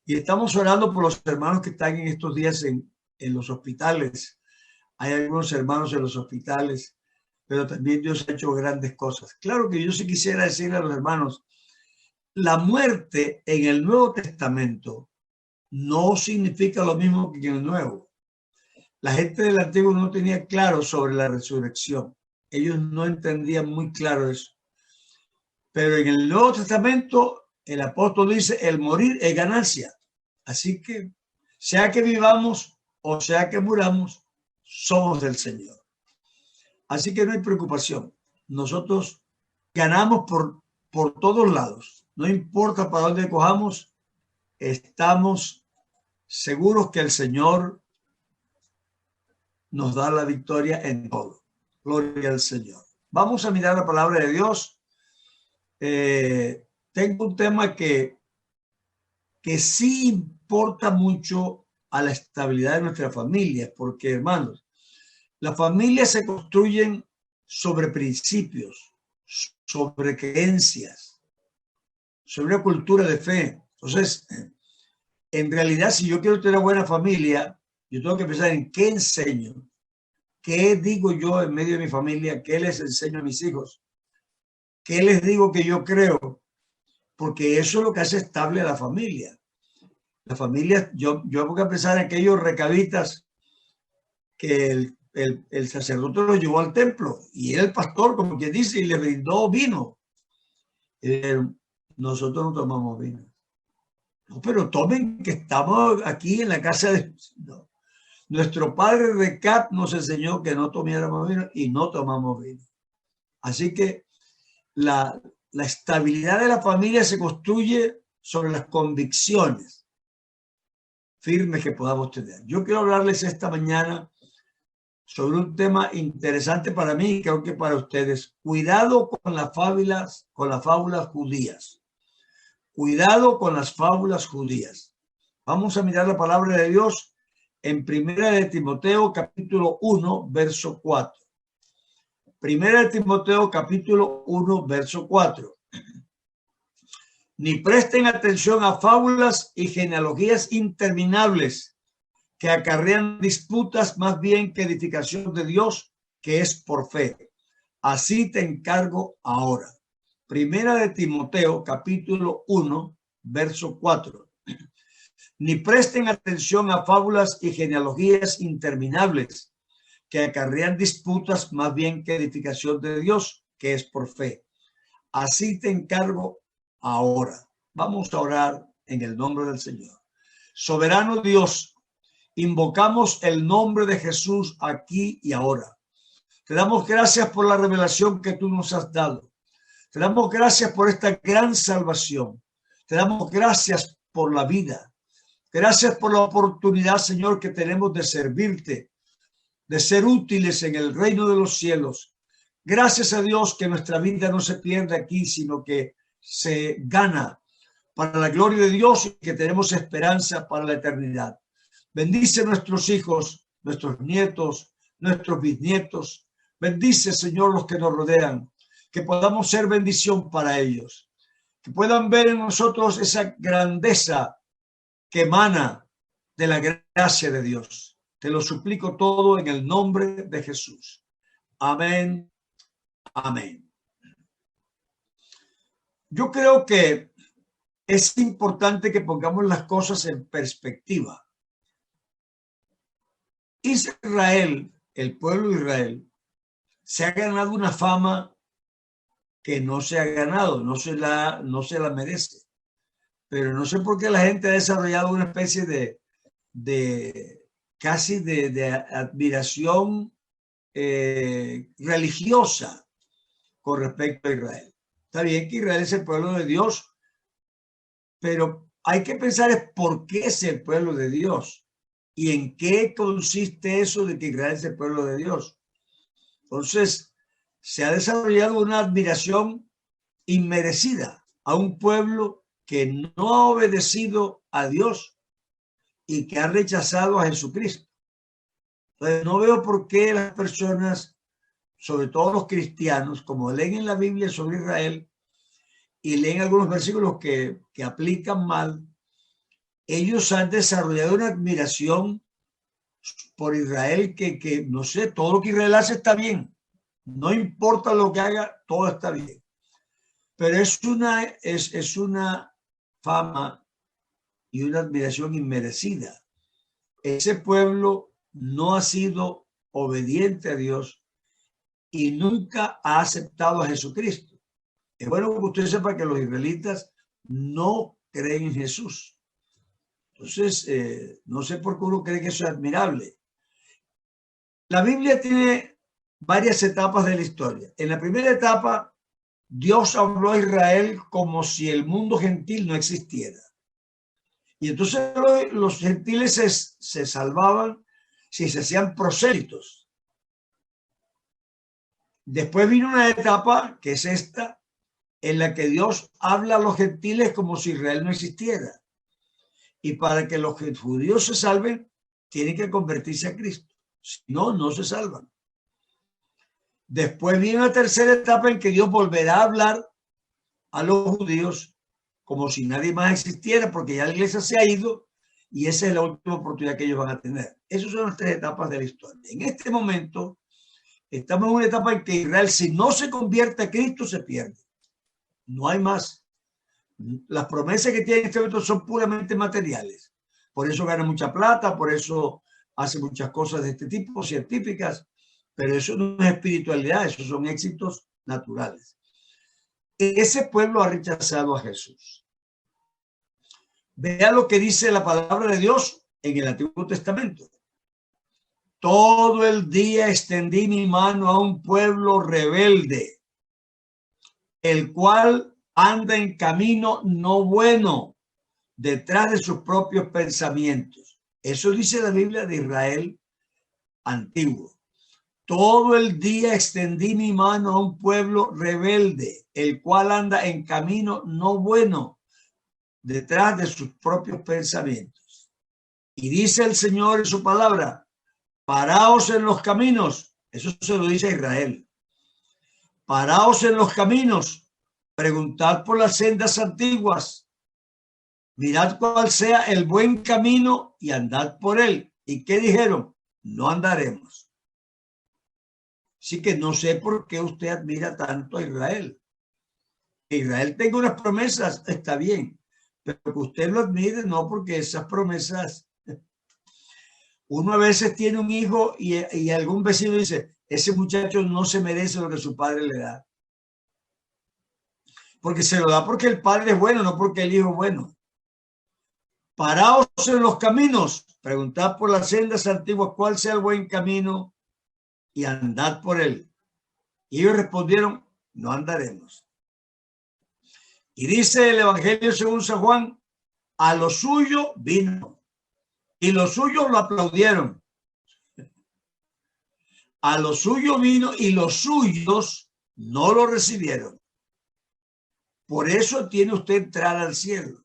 Y estamos orando por los hermanos que están en estos días en los hospitales. Hay algunos hermanos en los hospitales, pero también Dios ha hecho grandes cosas. Claro que yo sí quisiera decirle a los hermanos, la muerte en el Nuevo Testamento no significa lo mismo que en el Nuevo. La gente del Antiguo no tenía claro sobre la resurrección. Ellos no entendían muy claro eso. Pero en el Nuevo Testamento, el apóstol dice, el morir es ganancia. Así que, sea que vivamos o sea que muramos, somos del Señor. Así que no hay preocupación. Nosotros ganamos por todos lados. No importa para dónde cojamos, estamos seguros que el Señor nos da la victoria en todo. Gloria al Señor. Vamos a mirar la palabra de Dios. Tengo un tema que sí importa mucho a la estabilidad de nuestra familia, porque, hermanos, las familias se construyen sobre principios, sobre creencias, sobre una cultura de fe. Entonces, en realidad, si yo quiero tener una buena familia, yo tengo que pensar en qué enseño, qué digo yo en medio de mi familia, qué les enseño a mis hijos, qué les digo que yo creo, porque eso es lo que hace estable a la familia. La familia, yo tengo que pensar en aquellos recabitas que el sacerdote los llevó al templo y era el pastor, como quien dice, y le brindó vino. Nosotros no tomamos vino. No, pero tomen, que estamos aquí en la casa de... No. Nuestro padre Recap nos enseñó que no tomáramos vino y no tomamos vino. Así que la estabilidad de la familia se construye sobre las convicciones firmes que podamos tener. Yo quiero hablarles esta mañana sobre un tema interesante para mí y creo que para ustedes. Cuidado con las fábulas judías. Cuidado con las fábulas judías. Vamos a mirar la palabra de Dios en Primera de Timoteo capítulo 1, verso 4. Primera de Timoteo capítulo 1, verso 4. Ni presten atención a fábulas y genealogías interminables que acarrean disputas más bien que edificación de Dios, que es por fe. Así te encargo ahora. Primera de Timoteo, capítulo 1, verso 4. Ni presten atención a fábulas y genealogías interminables que acarrean disputas más bien que edificación de Dios, que es por fe. Así te encargo ahora. Vamos a orar en el nombre del Señor. Soberano Dios, invocamos el nombre de Jesús aquí y ahora. Te damos gracias por la revelación que tú nos has dado. Te damos gracias por esta gran salvación. Te damos gracias por la vida. Gracias por la oportunidad, Señor, que tenemos de servirte, de ser útiles en el reino de los cielos. Gracias a Dios que nuestra vida no se pierde aquí, sino que se gana para la gloria de Dios y que tenemos esperanza para la eternidad. Bendice a nuestros hijos, nuestros nietos, nuestros bisnietos. Bendice, Señor, los que nos rodean, que podamos ser bendición para ellos, que puedan ver en nosotros esa grandeza que emana de la gracia de Dios. Te lo suplico todo en el nombre de Jesús. Amén. Amén. Yo creo que es importante que pongamos las cosas en perspectiva. Israel, el pueblo de Israel, se ha ganado una fama que no se ha ganado, no se la merece. Pero no sé por qué la gente ha desarrollado una especie de admiración religiosa con respecto a Israel. Está bien que Israel es el pueblo de Dios, pero hay que pensar es por qué es el pueblo de Dios y en qué consiste eso de que Israel es el pueblo de Dios. Entonces, se ha desarrollado una admiración inmerecida a un pueblo que no ha obedecido a Dios y que ha rechazado a Jesucristo. Entonces, no veo por qué las personas, sobre todo los cristianos, como leen en la Biblia sobre Israel y leen algunos versículos que aplican mal, ellos han desarrollado una admiración por Israel que no sé, todo lo que Israel hace está bien. No importa lo que haga, todo está bien. Pero es una fama y una admiración inmerecida. Ese pueblo no ha sido obediente a Dios y nunca ha aceptado a Jesucristo. Es bueno que usted sepa que los israelitas no creen en Jesús. Entonces, no sé por qué uno cree que eso es admirable. La Biblia tiene varias etapas de la historia. En la primera etapa, Dios habló a Israel como si el mundo gentil no existiera. Y entonces los gentiles se salvaban si se hacían prosélitos. Después vino una etapa, que es esta, en la que Dios habla a los gentiles como si Israel no existiera. Y para que los judíos se salven, tienen que convertirse a Cristo. Si no, no se salvan. Después viene una tercera etapa en que Dios volverá a hablar a los judíos como si nadie más existiera, porque ya la iglesia se ha ido y esa es la última oportunidad que ellos van a tener. Esas son las tres etapas de la historia. En este momento estamos en una etapa en que Israel, si no se convierte a Cristo, se pierde. No hay más. Las promesas que tiene este momento son puramente materiales. Por eso gana mucha plata, por eso hace muchas cosas de este tipo, científicas, pero eso no es espiritualidad, eso son éxitos naturales. Ese pueblo ha rechazado a Jesús. Vea lo que dice la palabra de Dios en el Antiguo Testamento. Todo el día extendí mi mano a un pueblo rebelde, el cual anda en camino no bueno, detrás de sus propios pensamientos. Eso dice la Biblia de Israel antiguo. Todo el día extendí mi mano a un pueblo rebelde, el cual anda en camino no bueno, detrás de sus propios pensamientos. Y dice el Señor en su palabra, paraos en los caminos. Eso se lo dice a Israel. Paraos en los caminos, preguntad por las sendas antiguas, mirad cuál sea el buen camino y andad por él. ¿Y qué dijeron? No andaremos. Así que no sé por qué usted admira tanto a Israel. Que Israel tenga unas promesas, está bien, pero que usted lo admire no, porque esas promesas, uno a veces tiene un hijo y algún vecino dice, ese muchacho no se merece lo que su padre le da. Porque se lo da porque el padre es bueno, no porque el hijo es bueno. Paraos en los caminos, preguntad por las sendas antiguas cuál sea el buen camino y andad por él. Y ellos respondieron, no andaremos. Y dice el Evangelio según San Juan, a lo suyo vino y los suyos lo aplaudieron. A lo suyo vino y los suyos no lo recibieron. Por eso tiene usted entrada al cielo.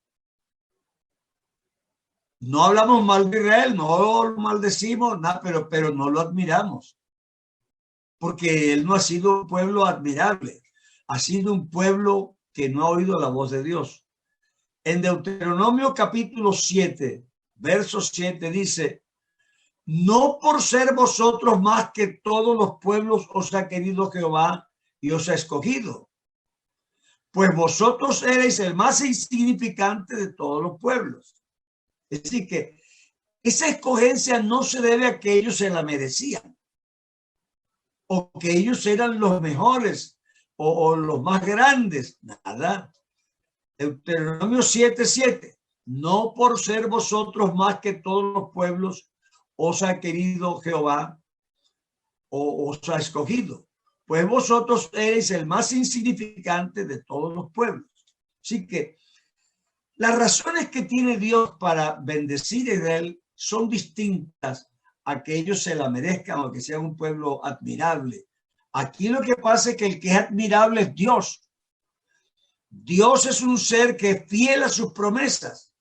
No hablamos mal de Israel, no lo maldecimos, nada, pero no lo admiramos. Porque él no ha sido un pueblo admirable, ha sido un pueblo que no ha oído la voz de Dios. En Deuteronomio capítulo 7, verso 7 dice, no por ser vosotros más que todos los pueblos os ha querido Jehová y os ha escogido, pues vosotros erais el más insignificante de todos los pueblos. Es decir, que esa escogencia no se debe a que ellos se la merecían o que ellos eran los mejores o los más grandes. Nada. Deuteronomio 7:7. No por ser vosotros más que todos los pueblos os ha querido Jehová o os ha escogido, pues vosotros eres el más insignificante de todos los pueblos. Así que las razones que tiene Dios para bendecir a Israel son distintas a que ellos se la merezcan o que sean un pueblo admirable. Aquí lo que pasa es que el que es admirable es Dios. Dios es un ser que es fiel a sus promesas.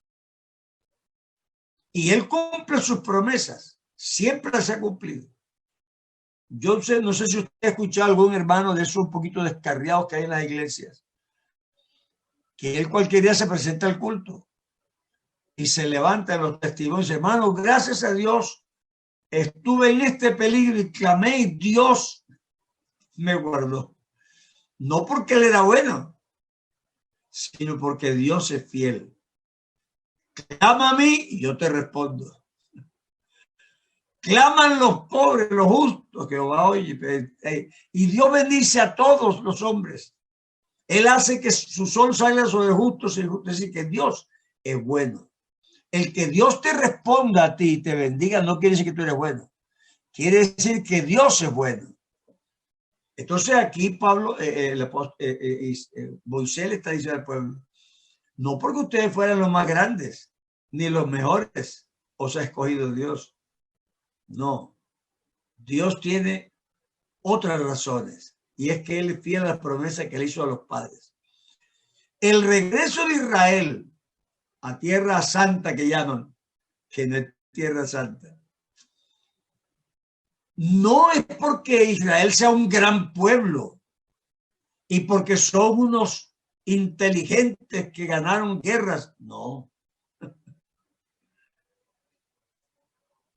Y él cumple sus promesas. Siempre se ha cumplido. Yo no sé si usted ha escuchado a algún hermano de esos un poquito descarriados que hay en las iglesias. Que él cualquier día se presenta al culto. y se levantan los testimonios. Hermano, gracias a Dios, estuve en este peligro y clamé y Dios me guardó. No porque él era bueno, sino porque Dios es fiel. Clama a mí y yo te respondo. Claman los pobres, los justos, Jehová oye. Y Dios bendice a todos los hombres. Él hace que su sol salga sobre justos y injustos. Es decir, que Dios es bueno. El que Dios te responda a ti y te bendiga no quiere decir que tú eres bueno. Quiere decir que Dios es bueno. Entonces aquí Pablo, Moisés le está diciendo al pueblo, no porque ustedes fueran los más grandes, ni los mejores, os ha escogido Dios. No, Dios tiene otras razones, y es que Él es fiel a las promesas que le hizo a los padres. El regreso de Israel a Tierra Santa, que llaman, que no es Tierra Santa, no es porque Israel sea un gran pueblo y porque son unos inteligentes que ganaron guerras. No.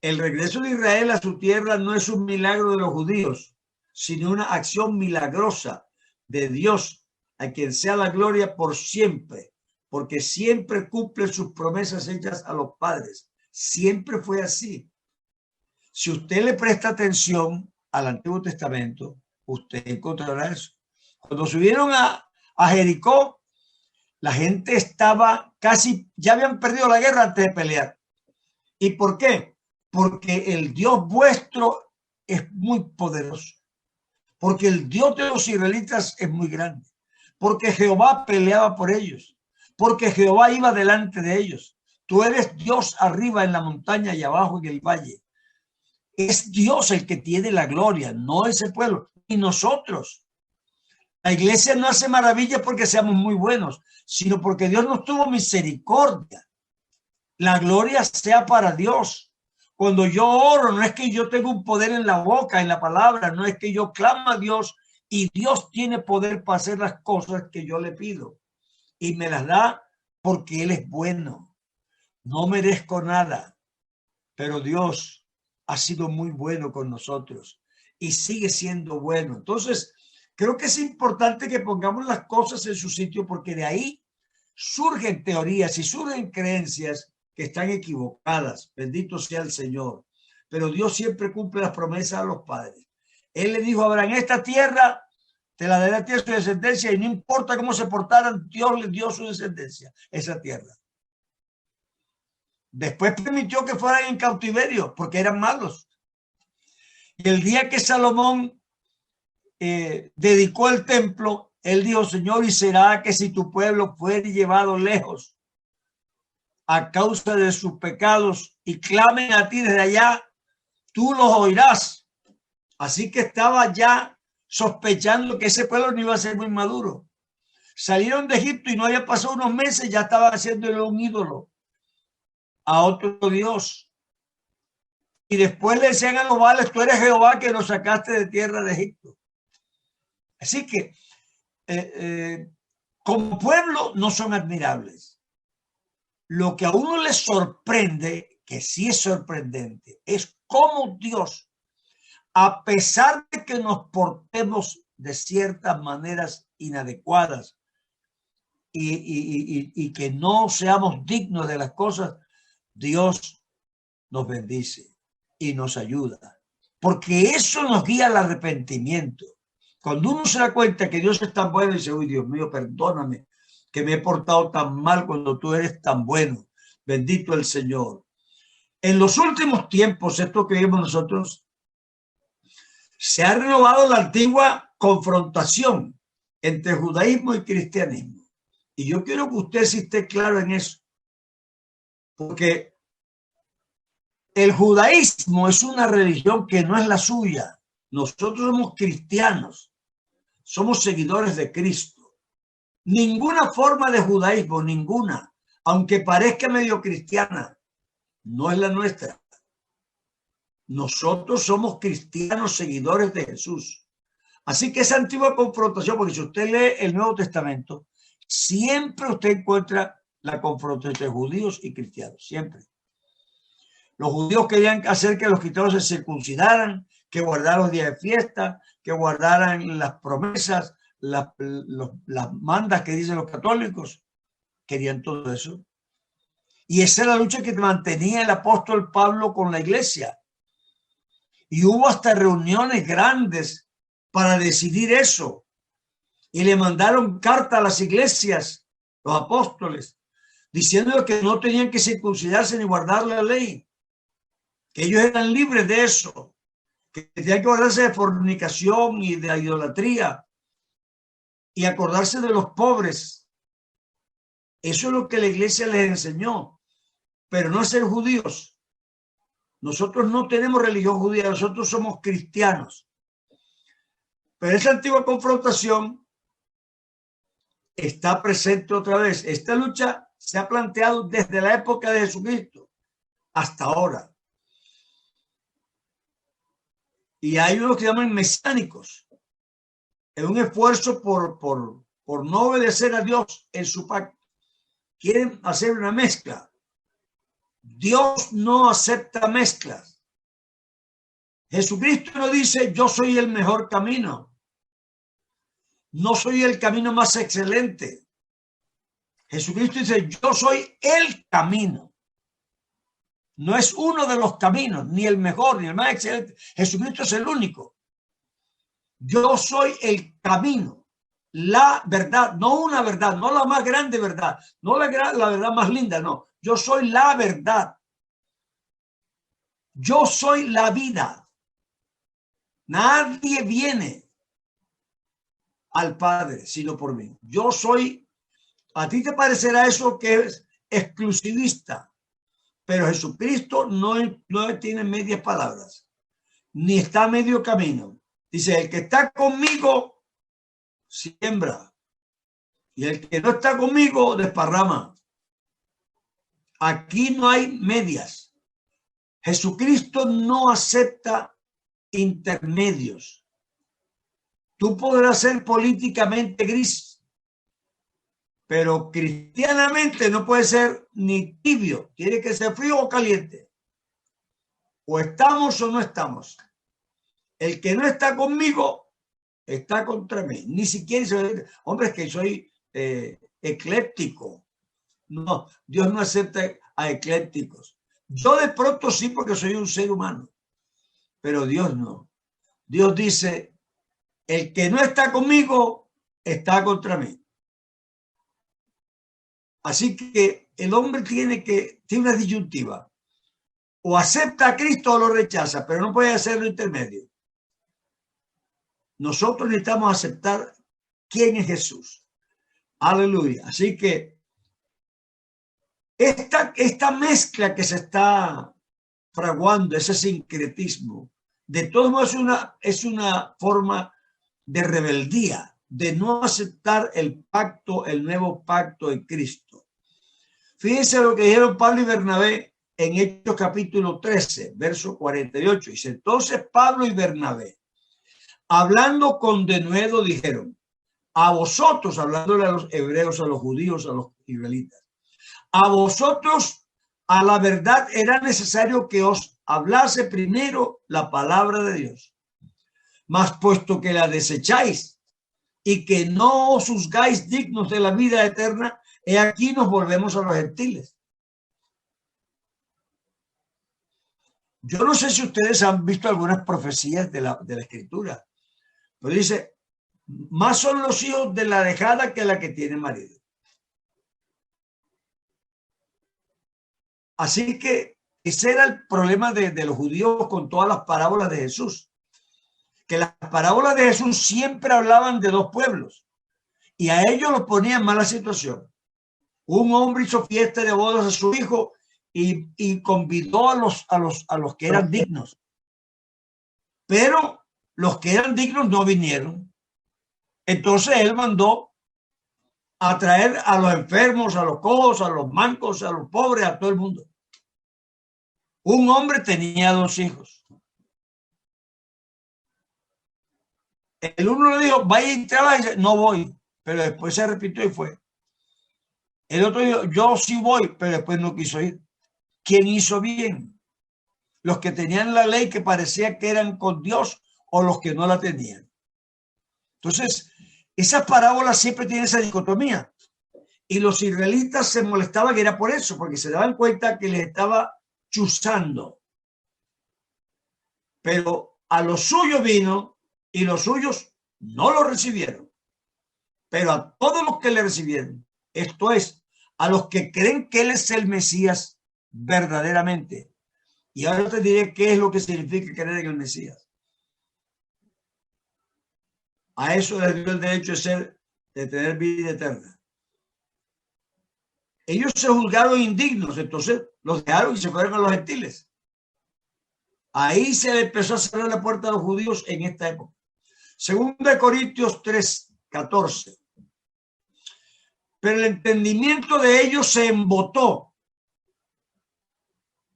El regreso de Israel a su tierra no es un milagro de los judíos, sino una acción milagrosa de Dios, a quien sea la gloria por siempre, porque siempre cumple sus promesas hechas a los padres. Siempre fue así. Si usted le presta atención al Antiguo Testamento, usted encontrará eso. Cuando subieron a Jericó, la gente estaba casi, ya habían perdido la guerra antes de pelear. ¿Y por qué? Porque el Dios vuestro es muy poderoso. Porque el Dios de los israelitas es muy grande. Porque Jehová peleaba por ellos. Porque Jehová iba delante de ellos. Tú eres Dios arriba en la montaña y abajo en el valle. Es Dios el que tiene la gloria, no ese pueblo. Y nosotros. La iglesia no hace maravillas porque seamos muy buenos, sino porque Dios nos tuvo misericordia. La gloria sea para Dios. Cuando yo oro, no es que yo tenga un poder en la boca, en la palabra, no es que yo clamo a Dios y Dios tiene poder para hacer las cosas que yo le pido. Y me las da porque Él es bueno. No merezco nada, pero Dios ha sido muy bueno con nosotros y sigue siendo bueno. Entonces, creo que es importante que pongamos las cosas en su sitio porque de ahí surgen teorías y surgen creencias que están equivocadas. Bendito sea el Señor. Pero Dios siempre cumple las promesas a los padres. Él le dijo a Abraham, esta tierra te la daré a ti a su descendencia y no importa cómo se portaran, Dios le dio su descendencia, esa tierra. Después permitió que fueran en cautiverio porque eran malos. Y el día que Salomón dedicó el templo, él dijo, Señor, y será que si tu pueblo fuere llevado lejos a causa de sus pecados y clamen a ti desde allá, tú los oirás. Así que estaba ya sospechando que ese pueblo no iba a ser muy maduro. Salieron de Egipto y no había pasado unos meses, ya estaba haciéndole un ídolo a otro Dios. Y después le decían a los Baales, tú eres Jehová que nos sacaste de tierra de Egipto. Así que como pueblo no son admirables. Lo que a uno le sorprende, que sí es sorprendente, es cómo Dios, a pesar de que nos portemos de ciertas maneras inadecuadas y que no seamos dignos de las cosas, Dios nos bendice y nos ayuda. Porque eso nos guía al arrepentimiento. Cuando uno se da cuenta que Dios es tan bueno y dice, uy, Dios mío, perdóname que me he portado tan mal cuando tú eres tan bueno. Bendito el Señor. En los últimos tiempos, esto que vimos nosotros, se ha renovado la antigua confrontación entre judaísmo y cristianismo. Y yo quiero que usted sí esté claro en eso. Porque el judaísmo es una religión que no es la suya. Nosotros somos cristianos. Somos seguidores de Cristo. Ninguna forma de judaísmo, ninguna, aunque parezca medio cristiana, no es la nuestra. Nosotros somos cristianos seguidores de Jesús. Así que esa antigua confrontación, porque si usted lee el Nuevo Testamento, siempre usted encuentra la confrontación entre judíos y cristianos, siempre. Los judíos querían hacer que los cristianos se circuncidaran, que guardaran los días de fiesta, que guardaran las promesas, las mandas que dicen los católicos. Querían todo eso. Y esa es la lucha que mantenía el apóstol Pablo con la iglesia. Y hubo hasta reuniones grandes para decidir eso. Y le mandaron carta a las iglesias, los apóstoles, diciendo que no tenían que circuncidarse ni guardar la ley, que ellos eran libres de eso, que tenían que guardarse de fornicación y de idolatría y acordarse de los pobres. Eso es lo que la iglesia les enseñó, pero no ser judíos. Nosotros no tenemos religión judía, nosotros somos cristianos. Pero esa antigua confrontación está presente otra vez. Esta lucha se ha planteado desde la época de Jesucristo hasta ahora. Y hay unos que llaman mesiánicos. Es un esfuerzo por no obedecer a Dios en su pacto. Quieren hacer una mezcla. Dios no acepta mezclas. Jesucristo no dice, yo soy el mejor camino. No soy el camino más excelente. Jesucristo dice, yo soy el camino. No es uno de los caminos, ni el mejor, ni el más excelente. Jesucristo es el único. Yo soy el camino, la verdad, no una verdad, no la más grande verdad, no la verdad más linda, no. Yo soy la verdad. Yo soy la vida. Nadie viene al Padre sino por mí. Yo soy, a ti te parecerá eso que es exclusivista, pero Jesucristo no tiene medias palabras, ni está a medio camino. Dice, el que está conmigo siembra y el que no está conmigo desparrama. Aquí no hay medias. Jesucristo no acepta intermedios. Tú podrás ser políticamente gris, pero cristianamente no puede ser ni tibio. Tiene que ser frío o caliente. O estamos o no estamos. El que no está conmigo está contra mí. Ni siquiera, hombre, es que soy ecléptico. No, Dios no acepta a eclépticos. Yo de pronto sí, porque soy un ser humano, pero Dios no. Dios dice, el que no está conmigo está contra mí. Así que el hombre tiene una disyuntiva. O acepta a Cristo o lo rechaza, pero no puede hacerlo intermedio. Nosotros necesitamos aceptar quién es Jesús. Aleluya. Así que esta mezcla que se está fraguando, ese sincretismo, de todos modos es una forma de rebeldía, de no aceptar el pacto, el nuevo pacto en Cristo. Fíjense lo que dijeron Pablo y Bernabé en Hechos capítulo 13, verso 48. Dice, entonces Pablo y Bernabé, hablando con denuedo, dijeron, a vosotros, hablándole a los hebreos, a los judíos, a los israelitas, a vosotros, a la verdad, era necesario que os hablase primero la palabra de Dios. Mas puesto que la desecháis y que no os juzgáis dignos de la vida eterna, he aquí nos volvemos a los gentiles. Yo no sé si ustedes han visto algunas profecías de la Escritura, pero dice, más son los hijos de la dejada que la que tiene marido. Así que ese era el problema de los judíos con todas las parábolas de Jesús. Que las parábolas de Jesús siempre hablaban de dos pueblos y a ellos los ponían en mala situación. Un hombre hizo fiesta de bodas a su hijo y convidó a los que eran dignos. Pero los que eran dignos no vinieron. Entonces él mandó a traer a los enfermos, a los cojos, a los mancos, a los pobres, a todo el mundo. Un hombre tenía 2 hijos. El uno le dijo, vaya y trabaje. No voy, pero después se arrepintió y fue. El otro dijo, yo sí voy, pero después no quiso ir. ¿Quién hizo bien? ¿Los que tenían la ley que parecía que eran con Dios o los que no la tenían? Entonces, esas parábolas siempre tienen esa dicotomía. Y los israelitas se molestaban que era por eso, porque se daban cuenta que les estaba chuzando. Pero a los suyos vino y los suyos no lo recibieron. Pero a todos los que le recibieron, esto es, a los que creen que él es el Mesías verdaderamente. Y ahora te diré qué es lo que significa creer en el Mesías. A eso les dio el derecho de tener vida eterna. Ellos se juzgaron indignos, entonces los dejaron y se fueron a los gentiles. Ahí se le empezó a cerrar la puerta a los judíos en esta época. Segunda de Corintios 3:14. Pero el entendimiento de ellos se embotó.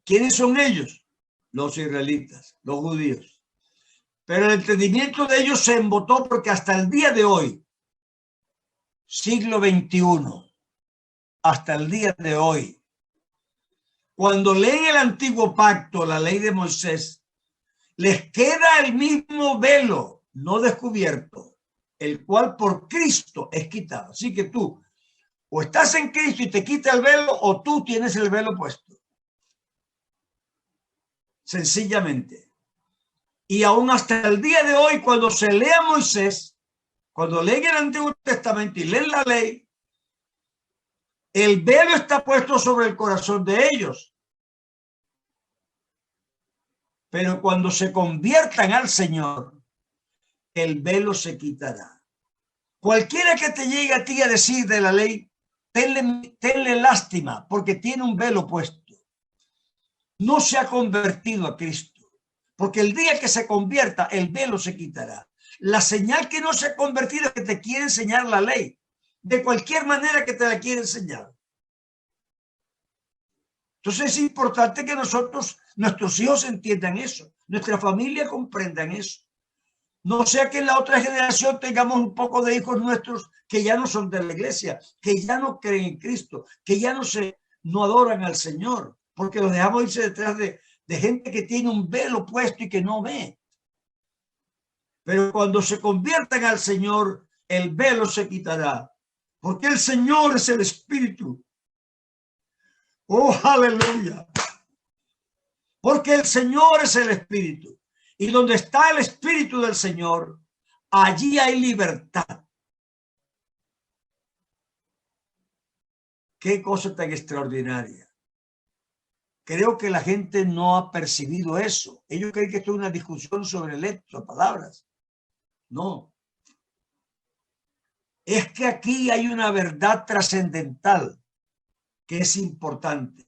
¿Quiénes son ellos? Los israelitas, los judíos. Pero el entendimiento de ellos se embotó porque hasta el día de hoy, siglo XXI, hasta el día de hoy, cuando leen el antiguo pacto, la ley de Moisés, les queda el mismo velo no descubierto, el cual por Cristo es quitado. Así que tú o estás en Cristo y te quita el velo o tú tienes el velo puesto. Sencillamente. Y aún hasta el día de hoy, cuando se lee a Moisés, cuando leen el Antiguo Testamento y leen la ley, el velo está puesto sobre el corazón de ellos. Pero cuando se conviertan al Señor, el velo se quitará. Cualquiera que te llegue a ti a decir de la ley, tenle lástima porque tiene un velo puesto. No se ha convertido a Cristo. Porque el día que se convierta, el velo se quitará. La señal que no se ha convertido es que te quiere enseñar la ley. De cualquier manera que te la quiere enseñar. Entonces es importante que nosotros, nuestros hijos entiendan eso. Nuestra familia comprendan eso. No sea que en la otra generación tengamos un poco de hijos nuestros que ya no son de la iglesia, que ya no creen en Cristo, que ya no adoran al Señor, porque los dejamos irse detrás de gente que tiene un velo puesto y que no ve. Pero cuando se conviertan al Señor, el velo se quitará, porque el Señor es el Espíritu. Oh, aleluya. Porque el Señor es el Espíritu. Y donde está el Espíritu del Señor, allí hay libertad. Qué cosa tan extraordinaria. Creo que la gente no ha percibido eso. Ellos creen que esto es una discusión sobre letras, palabras. No. Es que aquí hay una verdad trascendental que es importante.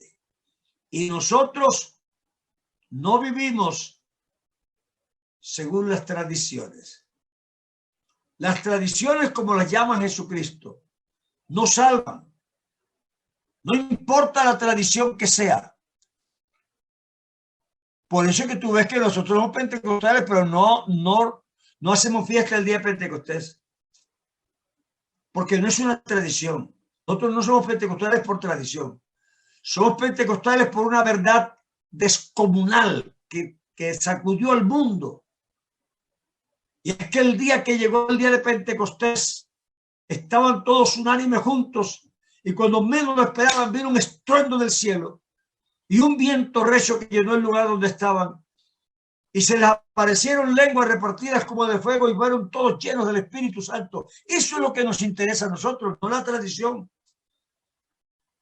Y nosotros no vivimos según las tradiciones. Las tradiciones, como las llama Jesucristo, no salvan. No importa la tradición que sea. Por eso es que tú ves que nosotros somos pentecostales, pero no hacemos fiesta el día de Pentecostés. Porque no es una tradición. Nosotros no somos pentecostales por tradición. Somos pentecostales por una verdad descomunal que sacudió al mundo. Y es que el día que llegó el día de Pentecostés, estaban todos unánimes juntos y cuando menos lo esperaban vino un estruendo del cielo y un viento recio que llenó el lugar donde estaban y se les aparecieron lenguas repartidas como de fuego y fueron todos llenos del Espíritu Santo. Eso es lo que nos interesa a nosotros, no la tradición.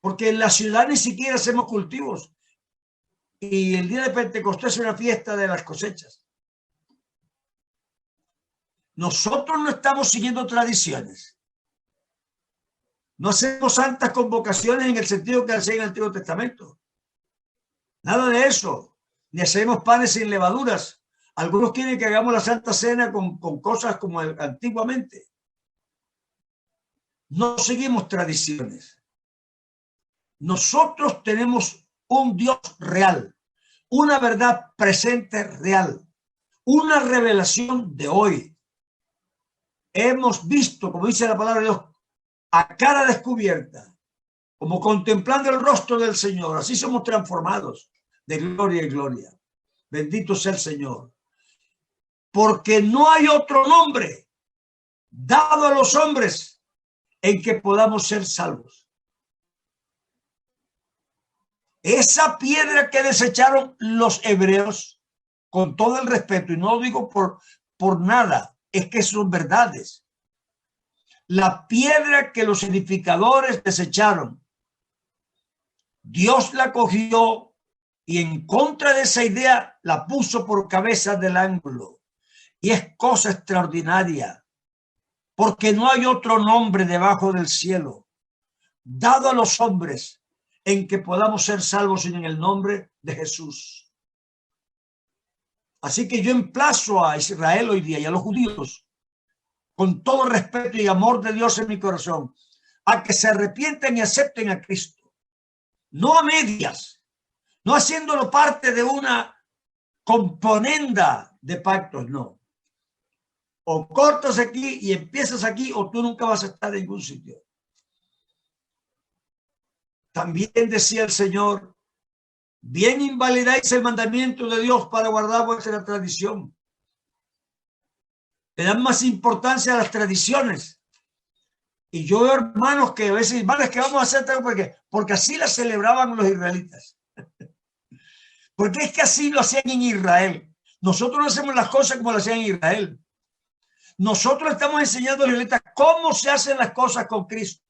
Porque en la ciudad ni siquiera hacemos cultivos y el día de Pentecostés es una fiesta de las cosechas. Nosotros no estamos siguiendo tradiciones. No hacemos santas convocaciones en el sentido que hacía en el Antiguo Testamento. Nada de eso. Ni hacemos panes sin levaduras. Algunos quieren que hagamos la Santa Cena con cosas como antiguamente. No seguimos tradiciones. Nosotros tenemos un Dios real, una verdad presente real, una revelación de hoy. Hemos visto, como dice la palabra de Dios, a cara descubierta como contemplando el rostro del Señor. Así somos transformados de gloria en gloria. Bendito sea el Señor. Porque no hay otro nombre dado a los hombres en que podamos ser salvos. Esa piedra que desecharon los hebreos, con todo el respeto, y no lo digo por nada, es que son verdades. La piedra que los edificadores desecharon, Dios la cogió y en contra de esa idea la puso por cabeza del ángulo. Y es cosa extraordinaria, porque no hay otro nombre debajo del cielo dado a los hombres en que podamos ser salvos en el nombre de Jesús. Así que yo emplazo a Israel hoy día y a los judíos, con todo respeto y amor de Dios en mi corazón, a que se arrepienten y acepten a Cristo. No a medias, no haciéndolo parte de una componenda de pactos, no. O cortas aquí y empiezas aquí, o tú nunca vas a estar en ningún sitio. También decía el Señor, bien invalidáis el mandamiento de Dios para guardar vuestra tradición. Le dan más importancia a las tradiciones. Y yo veo hermanos que a veces, hermanos, que vamos a hacer tal, porque así las celebraban los israelitas. Porque es que así lo hacían en Israel. Nosotros no hacemos las cosas como lo hacían en Israel. Nosotros estamos enseñando a los israelitas cómo se hacen las cosas con Cristo.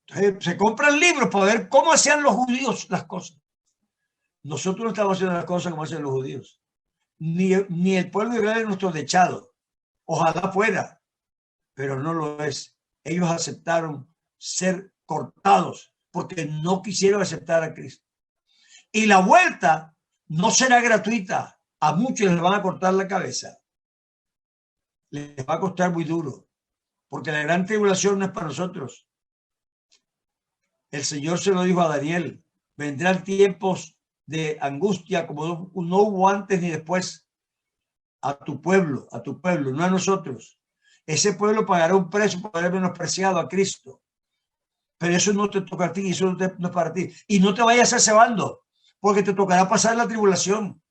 Entonces, se compran libros para ver cómo hacían los judíos las cosas. Nosotros no estamos haciendo las cosas como hacen los judíos. Ni el pueblo de Israel es nuestro dechado. Ojalá fuera, pero no lo es. Ellos aceptaron ser cortados porque no quisieron aceptar a Cristo. Y la vuelta no será gratuita. A muchos les van a cortar la cabeza. Les va a costar muy duro, porque la gran tribulación no es para nosotros. El Señor se lo dijo a Daniel, vendrán tiempos de angustia como no hubo antes ni después a tu pueblo, no a nosotros. Ese pueblo pagará un precio por haber menospreciado a Cristo. Pero eso no te toca a ti, eso no es para ti. Y no te vayas a ese bando, porque te tocará pasar la tribulación.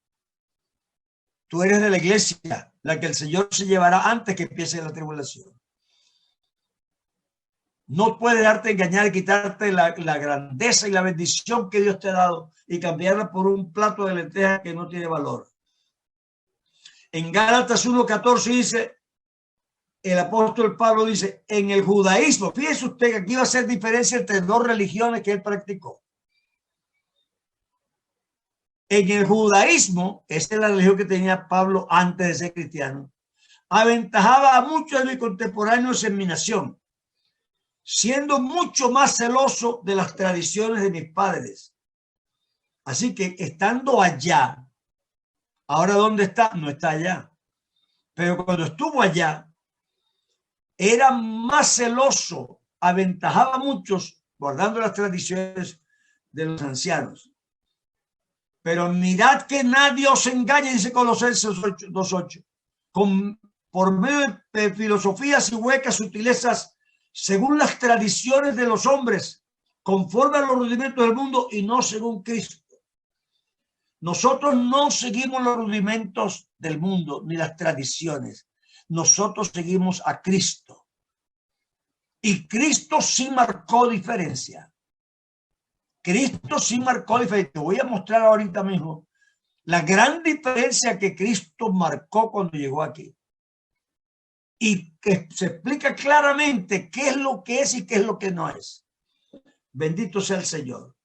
Tú eres de la iglesia, la que el Señor se llevará antes que empiece la tribulación. No puede darte engañar y quitarte la grandeza y la bendición que Dios te ha dado y cambiarla por un plato de lentejas que no tiene valor. En Gálatas 1:14 dice, el apóstol Pablo dice, en el judaísmo, fíjese usted que aquí va a ser diferencia entre dos religiones que él practicó. En el judaísmo, esta es la religión que tenía Pablo antes de ser cristiano, aventajaba a muchos de mis contemporáneos en mi nación, siendo mucho más celoso de las tradiciones de mis padres. Así que estando allá, ahora ¿dónde está? No está allá. Pero cuando estuvo allá, era más celoso, aventajaba a muchos, guardando las tradiciones de los ancianos. Pero mirad que nadie os engañe, dice Colosenses 2:8, por medio de filosofías y huecas sutilezas, según las tradiciones de los hombres, conforme a los rudimentos del mundo y no según Cristo. Nosotros no seguimos los rudimentos del mundo ni las tradiciones. Nosotros seguimos a Cristo. Y Cristo sí marcó diferencia. Cristo sí marcó diferencia. Te voy a mostrar ahorita mismo la gran diferencia que Cristo marcó cuando llegó aquí. Y que se explica claramente qué es lo que es y qué es lo que no es. Bendito sea el Señor.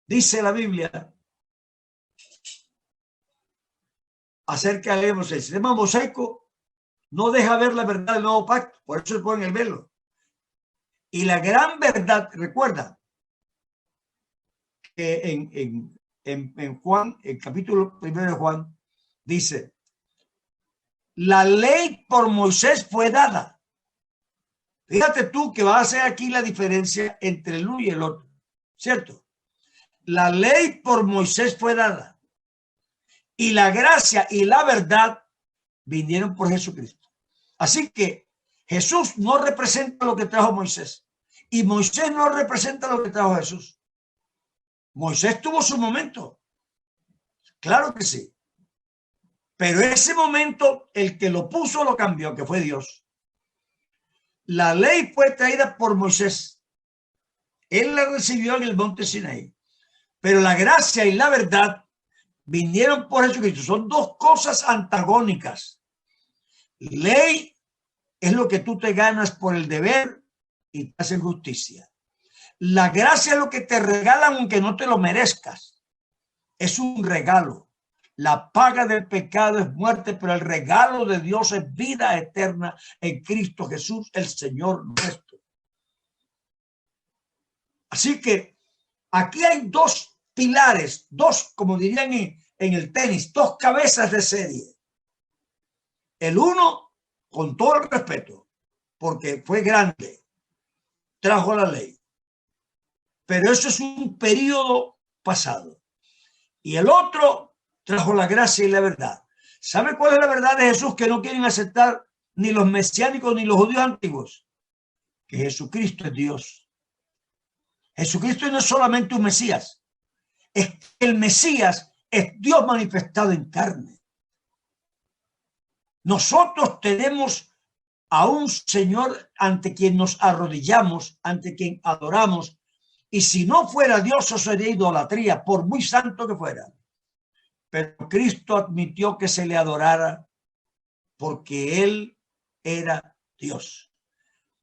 Dice la Biblia acerca de el sistema mosaico no deja ver la verdad del nuevo pacto, por eso se pone el velo. Y la gran verdad, recuerda que en Juan, el capítulo 1 de Juan, dice, la ley por Moisés fue dada. Fíjate tú que va a hacer aquí la diferencia entre el uno y el otro, ¿cierto? La ley por Moisés fue dada y la gracia y la verdad vinieron por Jesucristo. Así que Jesús no representa lo que trajo Moisés y Moisés no representa lo que trajo Jesús. Moisés tuvo su momento, claro que sí, pero ese momento el que lo puso lo cambió, que fue Dios. La ley fue traída por Moisés, él la recibió en el monte Sinaí, pero la gracia y la verdad vinieron por Jesucristo. Son dos cosas antagónicas. Ley es lo que tú te ganas por el deber y te hacen justicia. La gracia es lo que te regalan aunque no te lo merezcas. Es un regalo. La paga del pecado es muerte, pero el regalo de Dios es vida eterna en Cristo Jesús, el Señor nuestro. Así que aquí hay dos pilares, dos, como dirían en el tenis, dos cabezas de serie. El uno, con todo el respeto, porque fue grande, trajo la ley. Pero eso es un periodo pasado. Y el otro trajo la gracia y la verdad. ¿Sabe cuál es la verdad de Jesús que no quieren aceptar ni los mesiánicos ni los judíos antiguos? Que Jesucristo es Dios. Jesucristo no es solamente un Mesías. Es que el Mesías es Dios manifestado en carne. Nosotros tenemos a un Señor ante quien nos arrodillamos, ante quien adoramos. Y si no fuera Dios, eso sería idolatría, por muy santo que fuera. Pero Cristo admitió que se le adorara porque Él era Dios.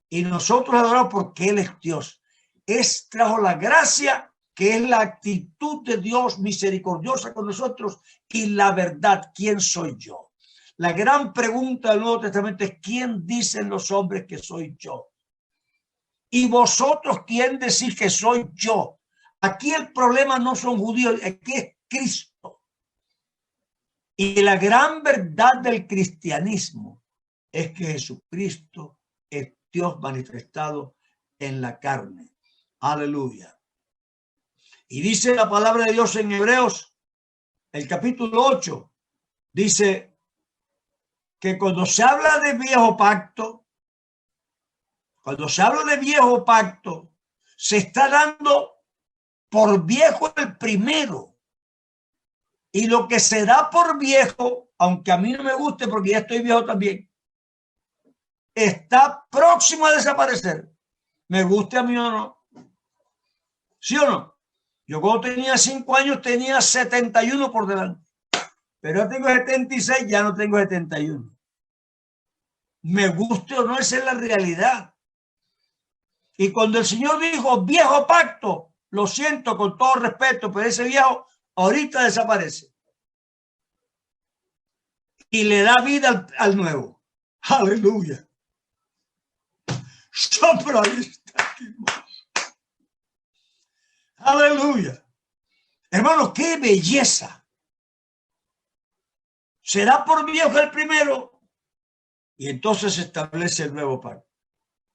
Y nosotros adoramos porque Él es Dios. Trajo la gracia, que es la actitud de Dios misericordiosa con nosotros, y la verdad, ¿quién soy yo? La gran pregunta del Nuevo Testamento es: ¿quién dicen los hombres que soy yo? Y vosotros, ¿quién decís que soy yo? Aquí el problema no son judíos, aquí es Cristo. Y la gran verdad del cristianismo es que Jesucristo es Dios manifestado en la carne. Aleluya. Y dice la palabra de Dios en Hebreos, el capítulo 8, dice que cuando se habla de viejo pacto, se está dando por viejo el primero. Y lo que se da por viejo, aunque a mí no me guste porque ya estoy viejo también, está próximo a desaparecer. Me guste a mí o no. ¿Sí o no? Yo cuando tenía 5 años tenía 71 por delante. Pero yo tengo 76, ya no tengo 71. Me guste o no, esa es la realidad. Y cuando el Señor dijo viejo pacto, lo siento con todo respeto, pero ese viejo ahorita desaparece. Y le da vida al nuevo. Aleluya. Aleluya. Hermanos, qué belleza. Será por viejo el primero y entonces se establece el nuevo pacto.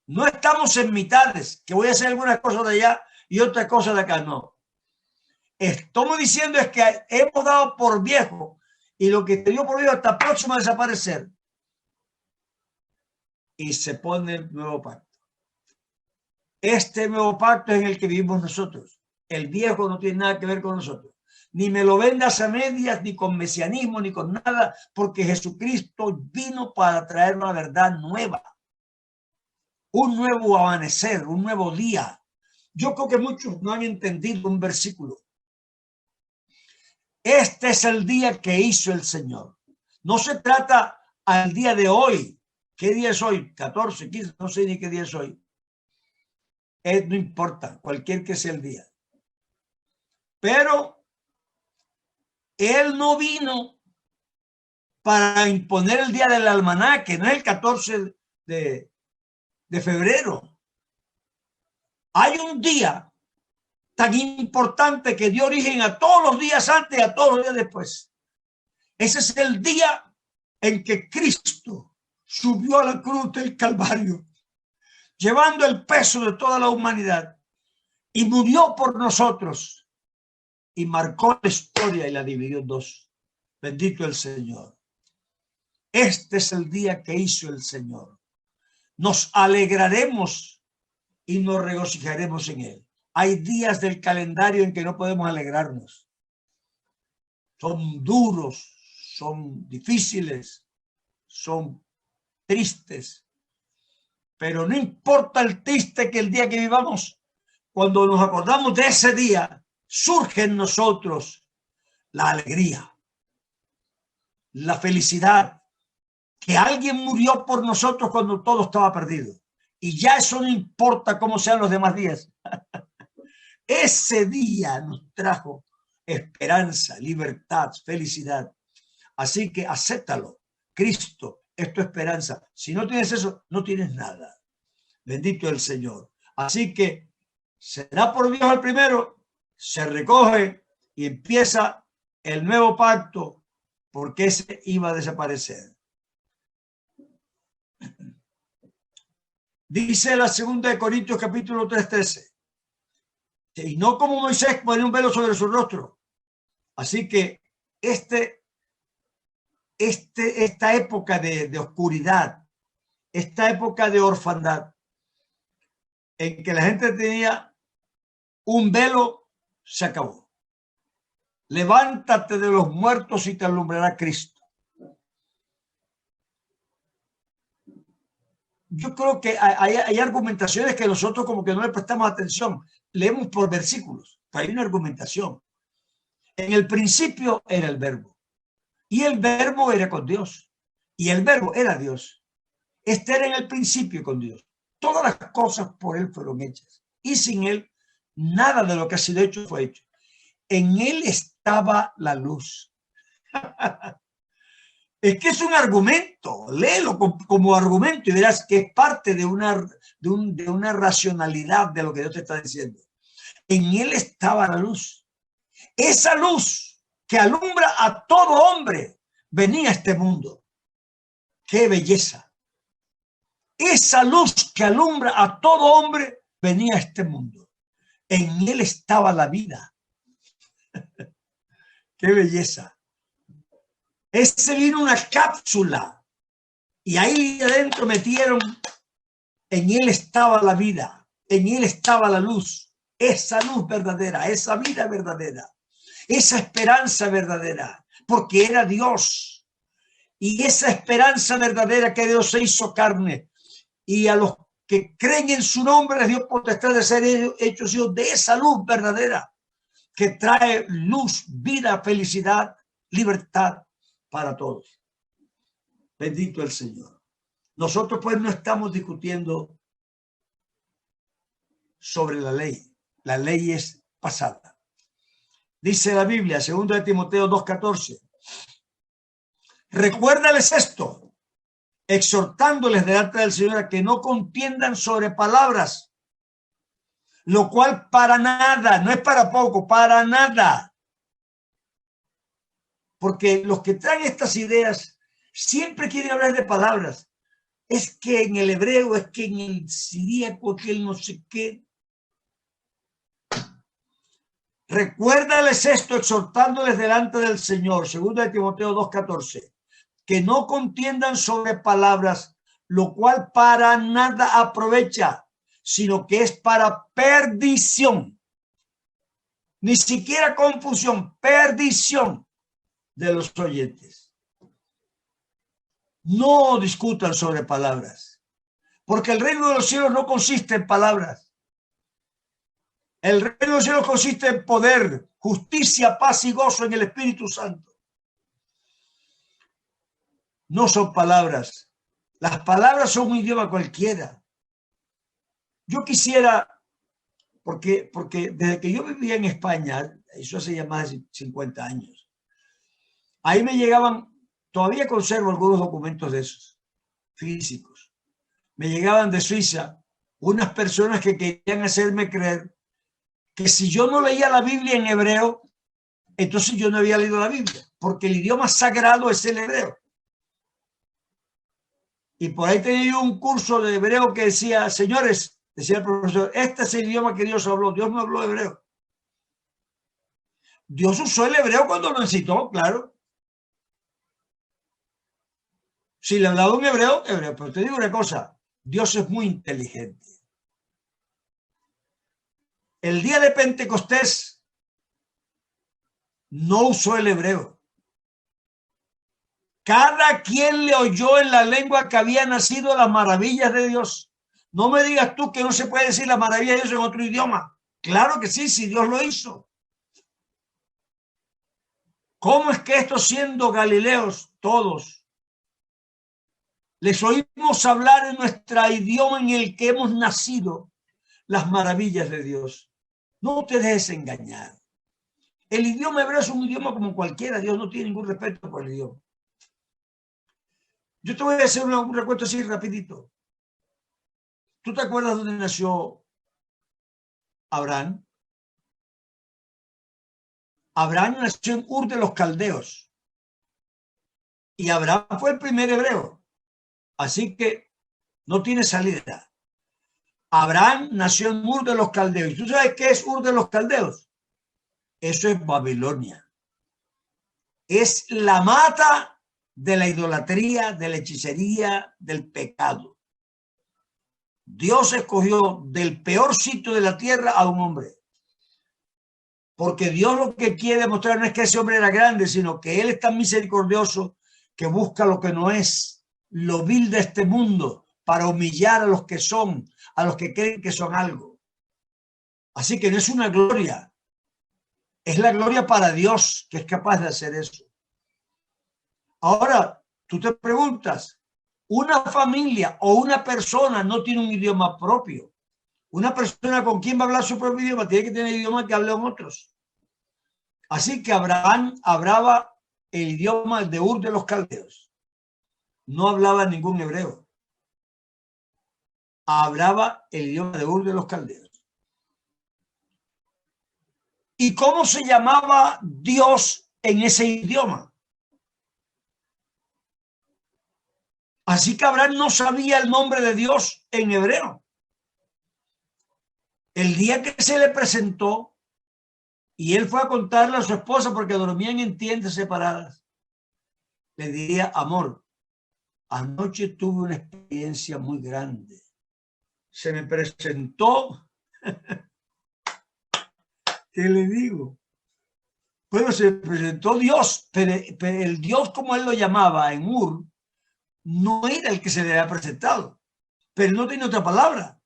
No estamos en mitades, que voy a hacer alguna cosa de allá y otra cosa de acá, no. Estamos diciendo es que hemos dado por viejo y lo que te dio por viejo está próximo a desaparecer. Y se pone el nuevo pacto. Este nuevo pacto es en el que vivimos nosotros. El viejo no tiene nada que ver con nosotros. Ni me lo vendas a medias, ni con mesianismo, ni con nada, porque Jesucristo vino para traer una verdad nueva. Un nuevo amanecer, un nuevo día. Yo creo que muchos no han entendido un versículo. Este es el día que hizo el Señor. No se trata al día de hoy. ¿Qué día es hoy? 14, 15, no sé ni qué día es hoy. No importa, cualquier que sea el día. Pero Él no vino para imponer el día del almanaque, no es el 14 de febrero. Hay un día tan importante que dio origen a todos los días antes y a todos los días después. Ese es el día en que Cristo subió a la cruz del Calvario, llevando el peso de toda la humanidad, y murió por nosotros y marcó la historia y la dividió en dos. Bendito el Señor. Este es el día que hizo el Señor. nos alegraremos y nos regocijaremos en él. Hay días del calendario en que no podemos alegrarnos. Son duros, son difíciles, son tristes. Pero no importa el triste que el día que vivamos, cuando nos acordamos de ese día, surge en nosotros la alegría, la felicidad, que alguien murió por nosotros cuando todo estaba perdido. Y ya eso no importa cómo sean los demás días. Ese día nos trajo esperanza, libertad, felicidad. Así que acéptalo. Cristo es tu esperanza. Si no tienes eso, no tienes nada. Bendito el Señor. Así que será por Dios el primero, se recoge y empieza el nuevo pacto, porque ese iba a desaparecer. Dice la segunda de Corintios capítulo 3:13. Y no como Moisés pone un velo sobre su rostro. Así que esta época de oscuridad, esta época de orfandad, en que la gente tenía un velo, se acabó. Levántate de los muertos y te alumbrará Cristo. Yo creo que hay argumentaciones que nosotros como que no le prestamos atención. Leemos por versículos. Hay una argumentación. En el principio era el verbo. Y el verbo era con Dios. Y el verbo era Dios. Este era en el principio con Dios. Todas las cosas por él fueron hechas. Y sin él, nada de lo que ha sido hecho fue hecho. En él estaba la luz. Es que es un argumento, léelo como argumento y verás que es parte de una racionalidad de lo que Dios te está diciendo. En él estaba la luz. Esa luz que alumbra a todo hombre venía a este mundo. ¡Qué belleza! Esa luz que alumbra a todo hombre venía a este mundo. En él estaba la vida. ¡Qué belleza! Ese vino una cápsula y ahí adentro metieron, en él estaba la vida, en él estaba la luz, esa luz verdadera, esa vida verdadera, esa esperanza verdadera, porque era Dios. Y esa esperanza verdadera que Dios se hizo carne y a los que creen en su nombre les dio potestad de ser hechos hijos de esa luz verdadera que trae luz, vida, felicidad, libertad para todos. Bendito el Señor. Nosotros pues no estamos discutiendo sobre la ley. La ley es pasada. Dice la Biblia, 2 de Timoteo 2:14. Recuérdales esto, exhortándoles delante del Señor a que no contiendan sobre palabras, lo cual para nada, no es para poco, para nada. Porque los que traen estas ideas siempre quieren hablar de palabras. Es que en el hebreo, es que en el siríaco, que el no sé qué. Recuérdales esto, exhortándoles delante del Señor, 2 de Timoteo 2:14, que no contiendan sobre palabras, lo cual para nada aprovecha, sino que es para perdición. Ni siquiera confusión, perdición de los oyentes. No discutan sobre palabras, porque el reino de los cielos no consiste en palabras. El reino de los cielos consiste en poder, justicia, paz y gozo en el Espíritu Santo. No son palabras. Las palabras son un idioma cualquiera. Yo quisiera, porque desde que yo vivía en España, eso hace ya más de 50 años, ahí me llegaban, todavía conservo algunos documentos de esos, físicos. Me llegaban de Suiza unas personas que querían hacerme creer que si yo no leía la Biblia en hebreo, entonces yo no había leído la Biblia, porque el idioma sagrado es el hebreo. Y por ahí tenía yo un curso de hebreo que decía, señores, decía el profesor, este es el idioma que Dios habló. Dios no habló hebreo. Dios usó el hebreo cuando lo necesitó, claro. Si le hablaba un hebreo, hebreo. Pero te digo una cosa, Dios es muy inteligente. El día de Pentecostés no usó el hebreo. Cada quien le oyó en la lengua que había nacido las maravillas de Dios. No me digas tú que no se puede decir las maravillas de Dios en otro idioma. Claro que sí, si Dios lo hizo. ¿Cómo es que estos siendo galileos todos les oímos hablar en nuestro idioma en el que hemos nacido las maravillas de Dios? No te dejes engañar. El idioma hebreo es un idioma como cualquiera. Dios no tiene ningún respeto por el idioma. Yo te voy a hacer un recuento así rapidito. ¿Tú te acuerdas dónde nació Abraham? Abraham nació en Ur de los Caldeos. Y Abraham fue el primer hebreo. Así que no tiene salida. Abraham nació en Ur de los Caldeos. ¿Y tú sabes qué es Ur de los Caldeos? Eso es Babilonia. Es la mata de la idolatría, de la hechicería, del pecado. Dios escogió del peor sitio de la tierra a un hombre. Porque Dios lo que quiere demostrar no es que ese hombre era grande, sino que Él es tan misericordioso que busca lo que no es, lo vil de este mundo, para humillar a los que son, a los que creen que son algo. Así que no es una gloria, es la gloria para Dios que es capaz de hacer eso. Ahora, tú te preguntas, una familia o una persona no tiene un idioma propio. Una persona con quien va a hablar su propio idioma tiene que tener idioma que hablen otros. Así que Abraham hablaba el idioma de Ur de los Caldeos. No hablaba ningún hebreo. Hablaba el idioma de Ur de los Caldeos. ¿Y cómo se llamaba Dios en ese idioma? Así que Abraham no sabía el nombre de Dios en hebreo. El día que se le presentó y él fue a contarle a su esposa porque dormían en tiendas separadas, le diría: amor, anoche tuve una experiencia muy grande. Se me presentó, ¿qué le digo? Bueno, se presentó Dios, pero el Dios como él lo llamaba en Ur, no era el que se le había presentado, pero no tiene otra palabra.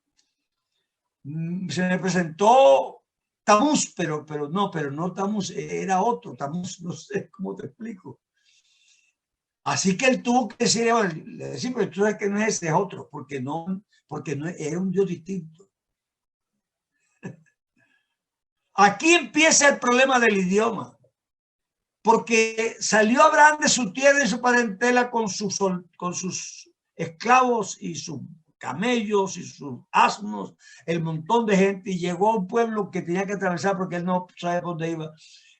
Se me presentó Tamuz, pero no Tamuz, era otro Tamuz, no sé cómo te explico. Así que él tuvo que decir, pero tú sabes que no es ese, es otro, porque no era un Dios distinto. Aquí empieza el problema del idioma, porque salió Abraham de su tierra y su parentela con sus esclavos y sus camellos y sus asnos, el montón de gente, y llegó a un pueblo que tenía que atravesar porque él no sabía dónde iba,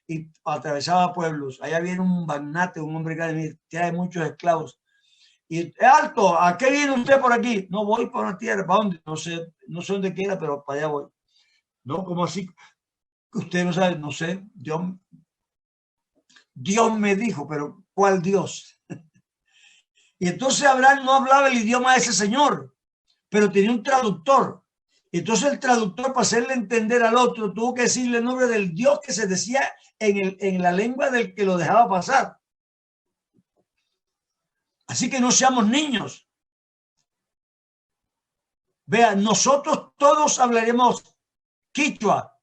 y atravesaba pueblos. Allá viene un magnate, un hombre que tiene muchos esclavos. Y alto, ¿a qué viene usted por aquí? No, voy para una tierra, ¿para dónde? No sé dónde queda, pero para allá voy. No, como así, usted no sabe, no sé, Dios me dijo, pero ¿cuál Dios? Y entonces Abraham no hablaba el idioma de ese señor, pero tenía un traductor. Entonces el traductor, para hacerle entender al otro, tuvo que decirle el nombre del Dios que se decía en la lengua del que lo dejaba pasar. Así que no seamos niños. Vean, nosotros todos hablaremos quichua,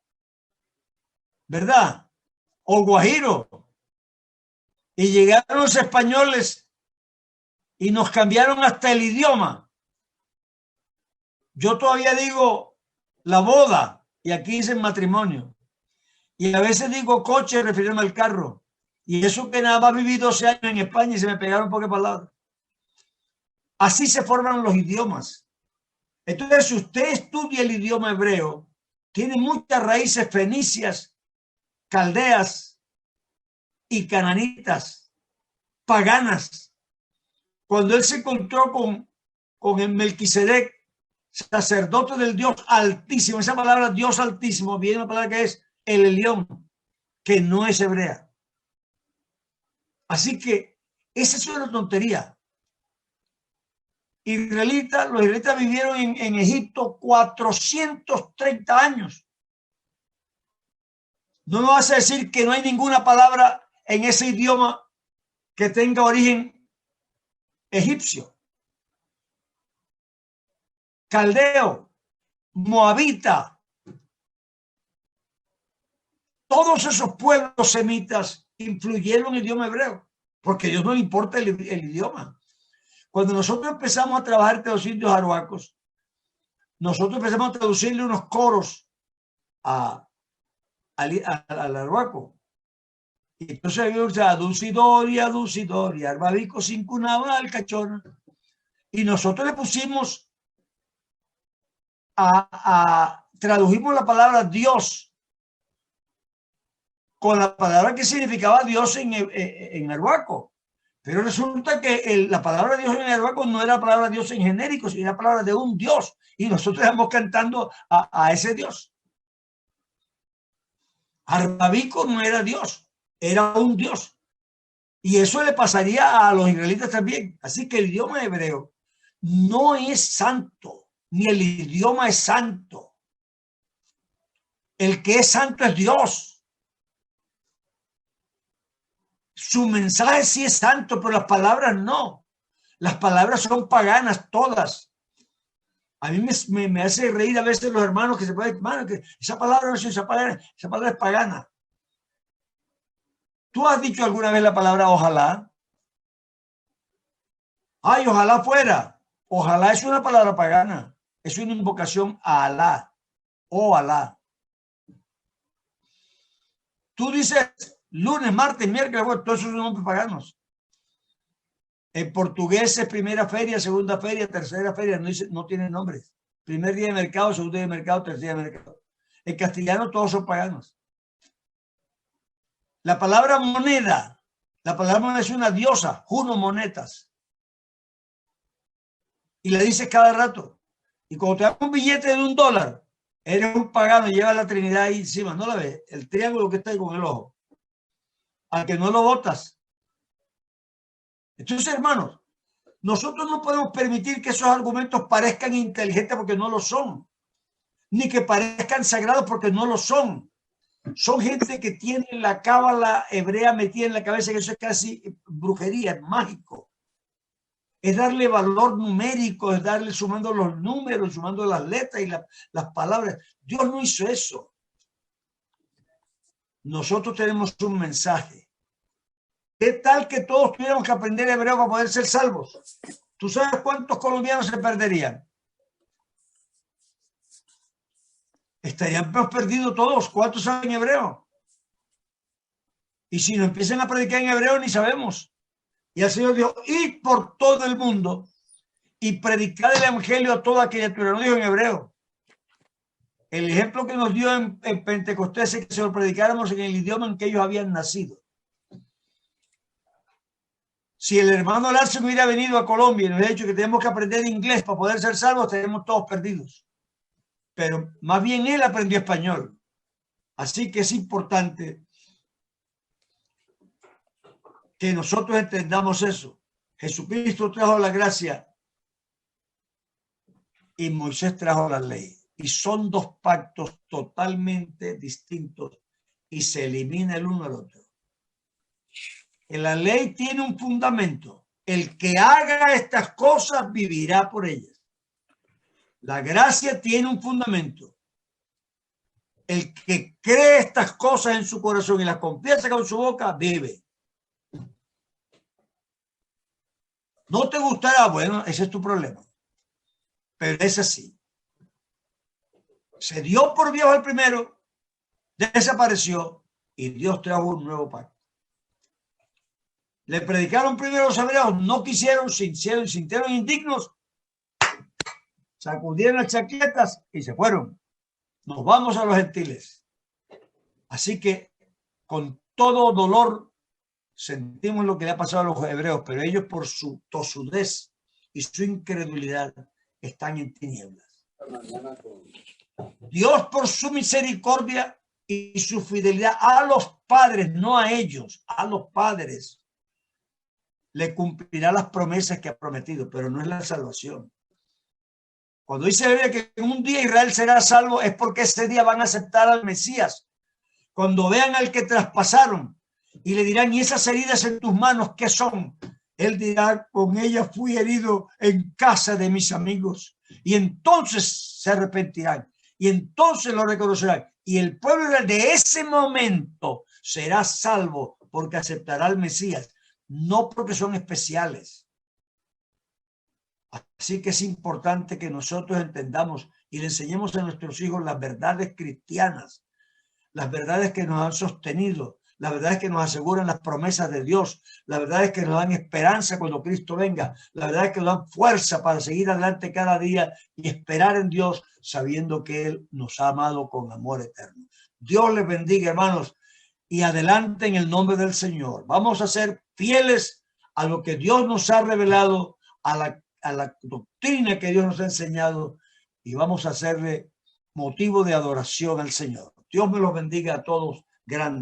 ¿verdad? O guajiro. Y llegaron los españoles y nos cambiaron hasta el idioma. Yo todavía digo la boda y aquí dicen matrimonio. Y a veces digo coche, refiriéndome al carro. Y eso que nada más viví 12 años en España y se me pegaron pocas palabras. Así se forman los idiomas. Entonces, si usted estudia el idioma hebreo, tiene muchas raíces fenicias, caldeas y cananitas, paganas. Cuando él se encontró con el Melquisedec, sacerdote del Dios Altísimo, esa palabra Dios Altísimo viene una palabra que es el Elión, que no es hebrea. Así que esa es una tontería. israelitas, los israelitas vivieron en Egipto 430 años. No me vas a decir que no hay ninguna palabra en ese idioma que tenga origen egipcio, caldeo, moabita. Todos esos pueblos semitas influyeron en el idioma hebreo, porque a Dios no le importa el idioma. Cuando nosotros empezamos a trabajar entre los indios aruacos, nosotros empezamos a traducirle unos coros al aruaco. Y entonces había usado Dulcidoria, Arbabico, Cincunaba, Alcachona. Y nosotros le pusimos tradujimos la palabra Dios con la palabra que significaba Dios en aruaco. Pero resulta que la palabra Dios en aruaco no era la palabra Dios en genérico, sino la palabra de un Dios. Y nosotros estamos cantando a ese Dios. Arbabico no era Dios, era un Dios. Y eso le pasaría a los israelitas también. Así que el idioma hebreo no es santo, ni el idioma es santo. El que es santo es Dios. Su mensaje sí es santo, pero las palabras no. Las palabras son paganas todas. A mí me hace reír a veces los hermanos que se pueden, hermano, que esa palabra no es esa palabra es pagana. ¿Tú has dicho alguna vez la palabra ojalá? Ay, ojalá fuera. Ojalá es una palabra pagana. Es una invocación a Alá. Oh Alá. Tú dices lunes, martes, miércoles, bueno, todos esos son nombres paganos. En portugués es primera feria, segunda feria, tercera feria, no tiene nombres. Primer día de mercado, segundo día de mercado, tercer día de mercado. En castellano todos son paganos. La palabra moneda es una diosa, Juno Monetas. Y le dices cada rato. Y cuando te dan un billete de $1, eres un pagano, lleva la Trinidad ahí encima, ¿no la ves? El triángulo que está ahí con el ojo. Al que no lo botas. Entonces, hermanos, nosotros no podemos permitir que esos argumentos parezcan inteligentes porque no lo son, ni que parezcan sagrados porque no lo son. Son gente que tiene la cábala hebrea metida en la cabeza, que eso es casi brujería, es mágico. Es darle valor numérico, es darle sumando los números, sumando las letras y las palabras. Dios no hizo eso. Nosotros tenemos un mensaje. ¿Qué tal que todos tuviéramos que aprender hebreo para poder ser salvos? ¿Tú sabes cuántos colombianos se perderían? Estarían perdidos todos. ¿Cuántos saben hebreo? Y si nos empiezan a predicar en hebreo, ni sabemos. Y el Señor dijo, id por todo el mundo y predicar el evangelio a toda criatura. No dijo en hebreo. El ejemplo que nos dio en Pentecostés es que se lo predicáramos en el idioma en que ellos habían nacido. Si el hermano Larsen hubiera venido a Colombia y nos hubiera dicho que tenemos que aprender inglés para poder ser salvos, estaríamos todos perdidos. Pero más bien él aprendió español. Así que es importante que nosotros entendamos eso. Jesucristo trajo la gracia y Moisés trajo la ley. Y son dos pactos totalmente distintos y se elimina el uno al otro. La ley tiene un fundamento. El que haga estas cosas vivirá por ellas. La gracia tiene un fundamento. El que cree estas cosas en su corazón y las confiesa con su boca, vive. No te gustará, bueno, ese es tu problema. Pero es así. Se dio por viejo el primero, desapareció y Dios trajo un nuevo pacto. Le predicaron primero los hebreos, no quisieron, sintieron indignos, sacudieron las chaquetas y se fueron. Nos vamos a los gentiles. Así que con todo dolor sentimos lo que le ha pasado a los hebreos, pero ellos por su tosudez y su incredulidad están en tinieblas. Dios por su misericordia y su fidelidad a los padres, no a ellos, a los padres, le cumplirá las promesas que ha prometido, pero no es la salvación. Cuando dice que en un día Israel será salvo, es porque ese día van a aceptar al Mesías. Cuando vean al que traspasaron y le dirán, ¿y esas heridas en tus manos qué son? Él dirá, con ellas fui herido en casa de mis amigos. Y entonces se arrepentirán y entonces lo reconocerán. Y el pueblo de ese momento será salvo porque aceptará al Mesías, no porque son especiales. Así que es importante que nosotros entendamos y le enseñemos a nuestros hijos las verdades cristianas, las verdades que nos han sostenido, las verdades que nos aseguran las promesas de Dios, las verdades que nos dan esperanza cuando Cristo venga, las verdades que nos dan fuerza para seguir adelante cada día y esperar en Dios, sabiendo que Él nos ha amado con amor eterno. Dios les bendiga, hermanos, y adelante en el nombre del Señor. Vamos a ser fieles a lo que Dios nos ha revelado, a la doctrina que Dios nos ha enseñado, y vamos a hacerle motivo de adoración al Señor. Dios me los bendiga a todos grandes.